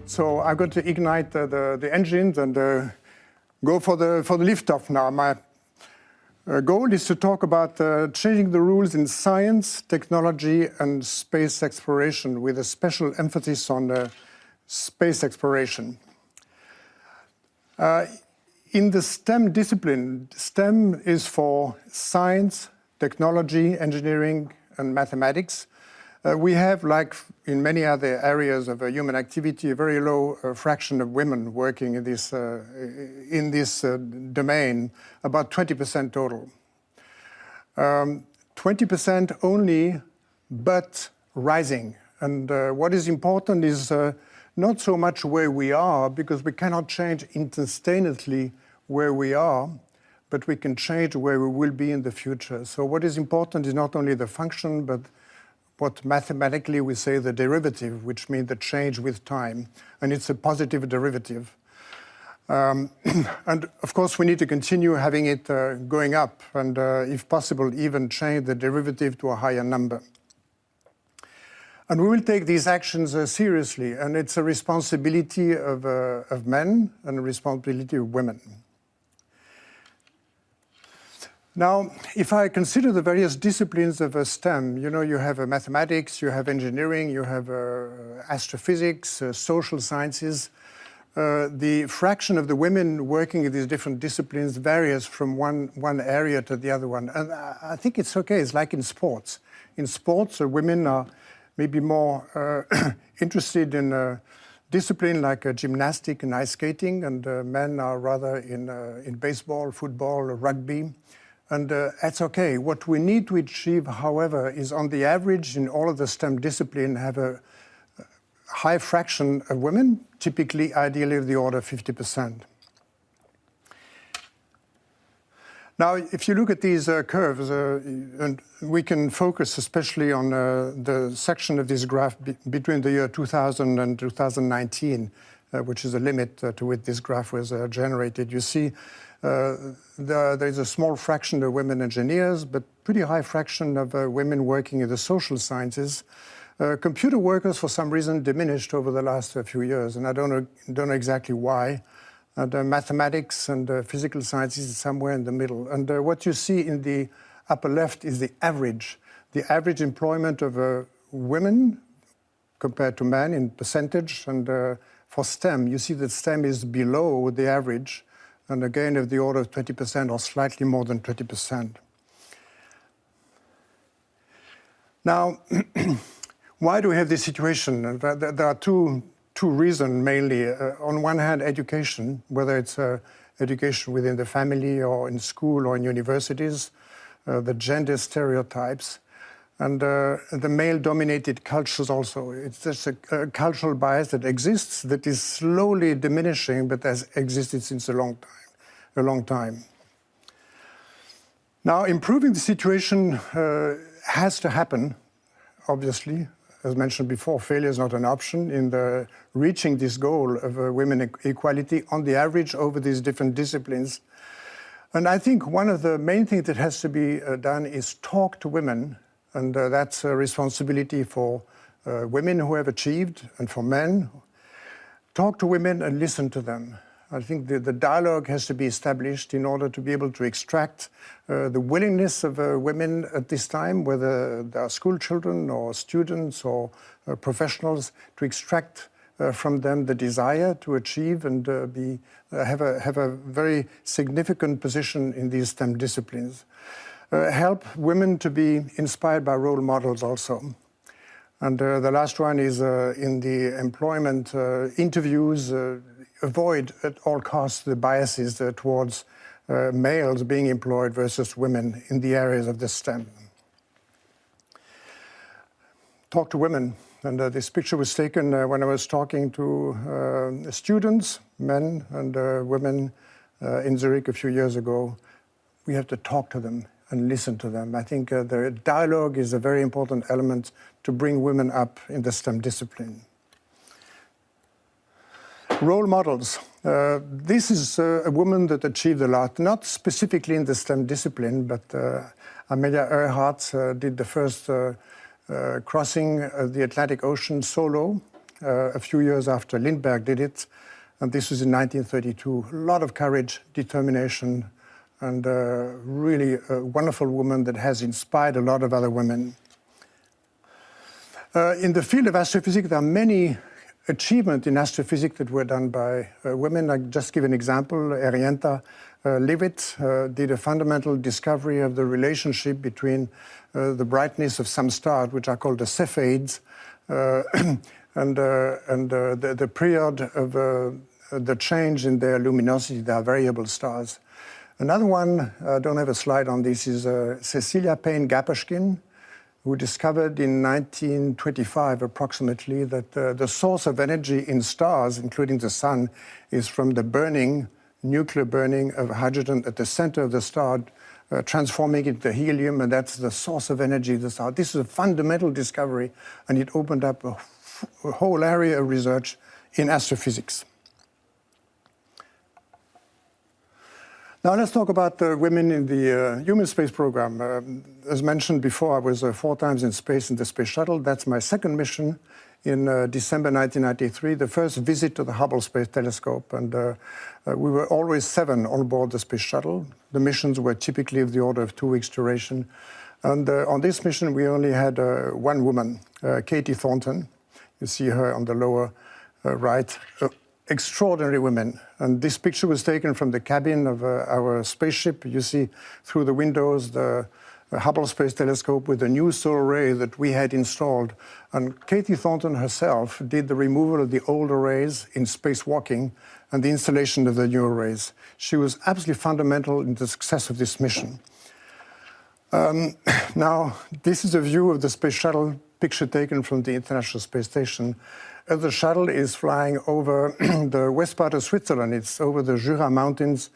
So I'm going to ignite the engines and go for the liftoff now. My goal is to talk about changing the rules in science, technology, and space exploration, with a special emphasis on space exploration. In the STEM discipline, STEM is for science, technology, engineering, and mathematics. We have, like in many other areas of human activity, a very low fraction of women working in this domain, about 20% total. 20% only, but rising. And what is important is not so much where we are, because we cannot change instantaneously where we are, but we can change where we will be in the future. So what is important is not only the function, but what mathematically we say the derivative, which means the change with time, and it's a positive derivative. And of course, we need to continue having it going up, and if possible, even change the derivative to a higher number. And we will take these actions seriously, and it's a responsibility of men and a responsibility of women. Now, if I consider the various disciplines of STEM, you have mathematics, you have engineering, you have astrophysics, social sciences. The fraction of the women working in these different disciplines varies from one area to the other one. And I think it's okay. It's like in sports. In sports, women are maybe more interested in a discipline like gymnastics and ice skating, and men are rather in baseball, football, rugby. And that's okay. What we need to achieve, however, is on the average in all of the STEM discipline have a high fraction of women, typically, ideally, of the order of 50%. Now, if you look at these curves, and we can focus especially on the section of this graph between the year 2000 and 2019, which is the limit to which this graph was generated. You see there's a small fraction of women engineers, but pretty high fraction of women working in the social sciences. Computer workers, for some reason, diminished over the last few years, and I don't know exactly why. And mathematics and physical sciences is somewhere in the middle. And what you see in the upper left is the average employment of women compared to men in percentage. And for STEM, you see that STEM is below the average, and again of the order of 20% or slightly more than 20%. Now, why do we have this situation? There are two reasons mainly. On one hand, education, whether it's education within the family or in school or in universities, the gender stereotypes, and the male-dominated cultures also. It's just a cultural bias that exists, that is slowly diminishing, but has existed since a long time. Now, improving the situation has to happen, obviously. As mentioned before, failure is not an option in reaching this goal of women equality on the average over these different disciplines. And I think one of the main things that has to be done is talk to women, and that's a responsibility for women who have achieved and for men. Talk to women and listen to them. I think the dialogue has to be established in order to be able to extract the willingness of women at this time, whether they are school children or students or professionals, to extract from them the desire to achieve and have a very significant position in these STEM disciplines. Help women to be inspired by role models also. And the last one is in the employment interviews, avoid at all costs the biases towards males being employed versus women in the areas of the STEM. Talk to women. And this picture was taken when I was talking to students, men and women in Zurich a few years ago. We have to talk to them and listen to them. I think the dialogue is a very important element to bring women up in the STEM discipline. Role models. This is a woman that achieved a lot, not specifically in the STEM discipline, but Amelia Earhart did the first crossing the Atlantic Ocean solo, a few years after Lindbergh did it, and this was in 1932. A lot of courage, determination, and really a wonderful woman that has inspired a lot of other women. In the field of astrophysics, there are many achievements in astrophysics that were done by women. I'll just give an example. Arienta Leavitt did a fundamental discovery of the relationship between the brightness of some stars, which are called the Cepheids, and the period of the change in their luminosity. They are variable stars. Another one, I don't have a slide on this, is Cecilia Payne-Gaposchkin, who discovered in 1925 approximately that the source of energy in stars, including the sun, is from the burning, nuclear burning of hydrogen at the center of the star, transforming it to helium, and that's the source of energy of the star. This is a fundamental discovery, and it opened up a whole area of research in astrophysics. Now let's talk about women in the human space program. As mentioned before, I was 4 times in space in the space shuttle. That's my second mission in December 1993, the first visit to the Hubble Space Telescope. And we were always 7 on board the space shuttle. The missions were typically of the order of 2 weeks duration. And on this mission, we only had one woman, Katie Thornton. You see her on the lower right. Extraordinary women. And this picture was taken from the cabin of our spaceship. You see through the windows the Hubble Space Telescope with a new solar array that we had installed. And Katie Thornton herself did the removal of the old arrays in spacewalking and the installation of the new arrays. She was absolutely fundamental in the success of this mission. Now, this is a view of the space shuttle, picture taken from the International Space Station. The shuttle is flying over the west part of Switzerland. It's over the Jura Mountains,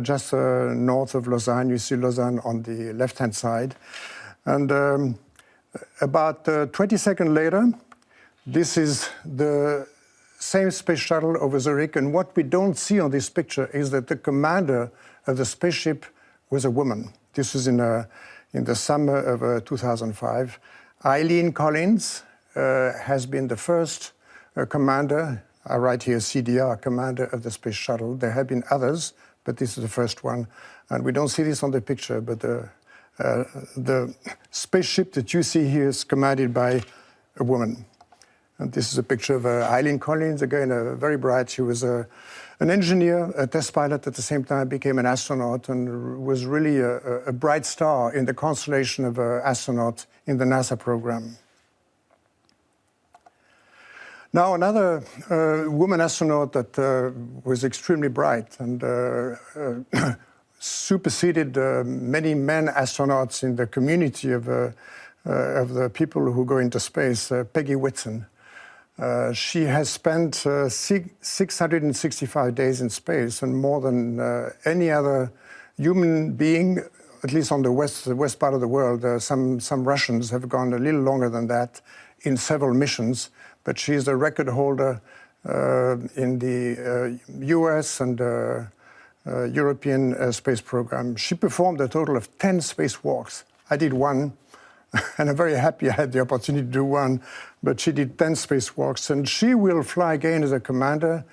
just north of Lausanne. You see Lausanne on the left-hand side. And about 20 seconds later, this is the same space shuttle over Zurich. And what we don't see on this picture is that the commander of the spaceship was a woman. This was in the summer of 2005. Eileen Collins has been the first commander, I write here CDR, commander of the space shuttle. There have been others, but this is the first one. And we don't see this on the picture, but the spaceship that you see here is commanded by a woman. And this is a picture of Eileen Collins, again, very bright. She was an engineer, a test pilot at the same time, became an astronaut, and was really a bright star in the constellation of astronauts in the NASA program. Now, another woman astronaut that was extremely bright and superseded many men astronauts in the community of the people who go into space, Peggy Whitson. She has spent 665 days in space, and more than any other human being, at least on the west part of the world. Some Russians have gone a little longer than that in several missions. But she's a record holder in the US and European space program. She performed a total of 10 spacewalks. I did one, and I'm very happy I had the opportunity to do one, but she did 10 spacewalks. And she will fly again as a commander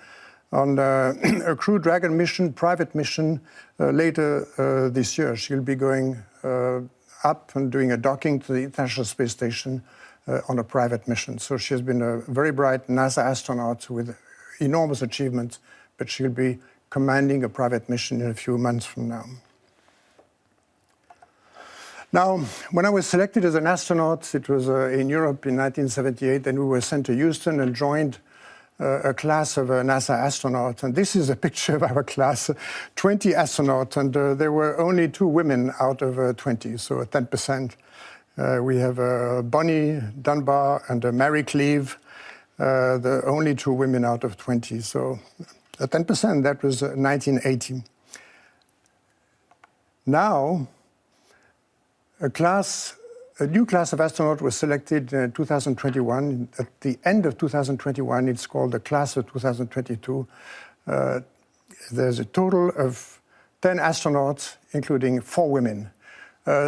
on a Crew Dragon mission, private mission, later this year. She'll be going up and doing a docking to the International Space Station on a private mission. So she has been a very bright NASA astronaut with enormous achievements, but she'll be commanding a private mission in a few months from now. Now, when I was selected as an astronaut, it was in Europe in 1978, and we were sent to Houston and joined a class of NASA astronauts. And this is a picture of our class, 20 astronauts, and there were only 2 women out of 20, so 10%. We have Bonnie Dunbar and Mary Cleave, the only 2 women out of 20. So 10%, that was 1980. Now, a new class of astronaut was selected in 2021. At the end of 2021, it's called the class of 2022. There's a total of 10 astronauts, including 4 women.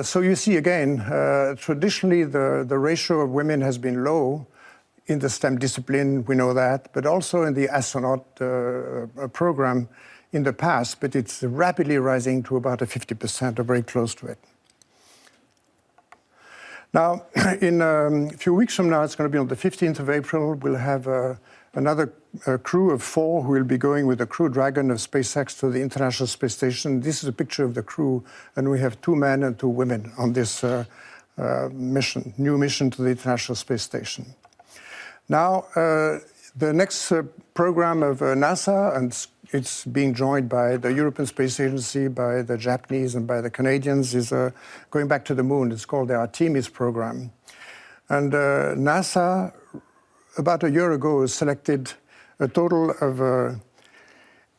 So you see again, traditionally the ratio of women has been low in the STEM discipline, we know that, but also in the astronaut program in the past, but it's rapidly rising to about 50% or very close to it. Now, in a few weeks from now, it's going to be on the 15th of April, we'll have another crew of 4 who will be going with the Crew Dragon of SpaceX to the International Space Station. This is a picture of the crew, and we have 2 men and 2 women on this new mission to the International Space Station. Now, the next program of NASA, and it's being joined by the European Space Agency, by the Japanese, and by the Canadians, is going back to the moon. It's called the Artemis Program. And NASA, about a year ago, selected a total of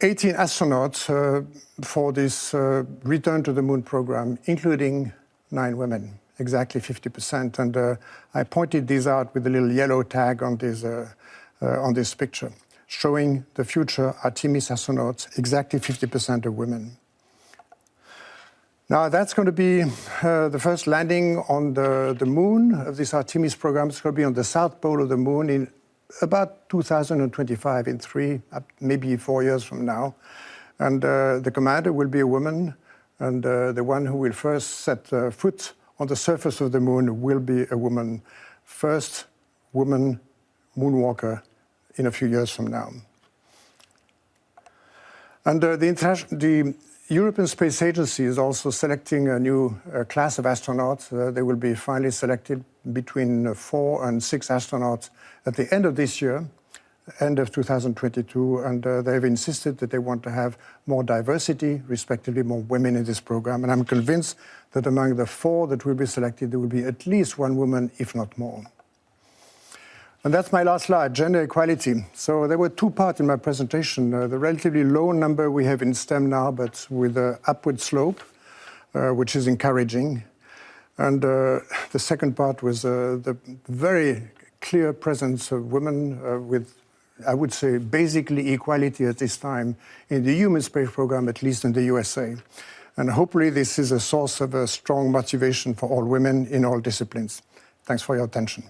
18 astronauts for this return to the moon program, including 9 women, exactly 50%. And I pointed these out with a little yellow tag on this picture, showing the future Artemis astronauts, exactly 50% of women. Now, that's going to be the first landing on the moon of this Artemis program. It's going to be on the south pole of the moon in about 2025, in 3, maybe 4 years from now. And the commander will be a woman, and the one who will first set foot on the surface of the moon will be a woman. First woman moonwalker in a few years from now. And the European Space Agency is also selecting a new class of astronauts. They will be finally selected between 4 and 6 astronauts at the end of this year, end of 2022, and they've insisted that they want to have more diversity, respectively more women in this program. And I'm convinced that among the 4 that will be selected, there will be at least 1 woman, if not more. And that's my last slide, gender equality. So there were 2 parts in my presentation. The relatively low number we have in STEM now, but with an upward slope, which is encouraging. And the second part was the very clear presence of women with, I would say, basically equality at this time in the human space program, at least in the USA. And hopefully this is a source of a strong motivation for all women in all disciplines. Thanks for your attention.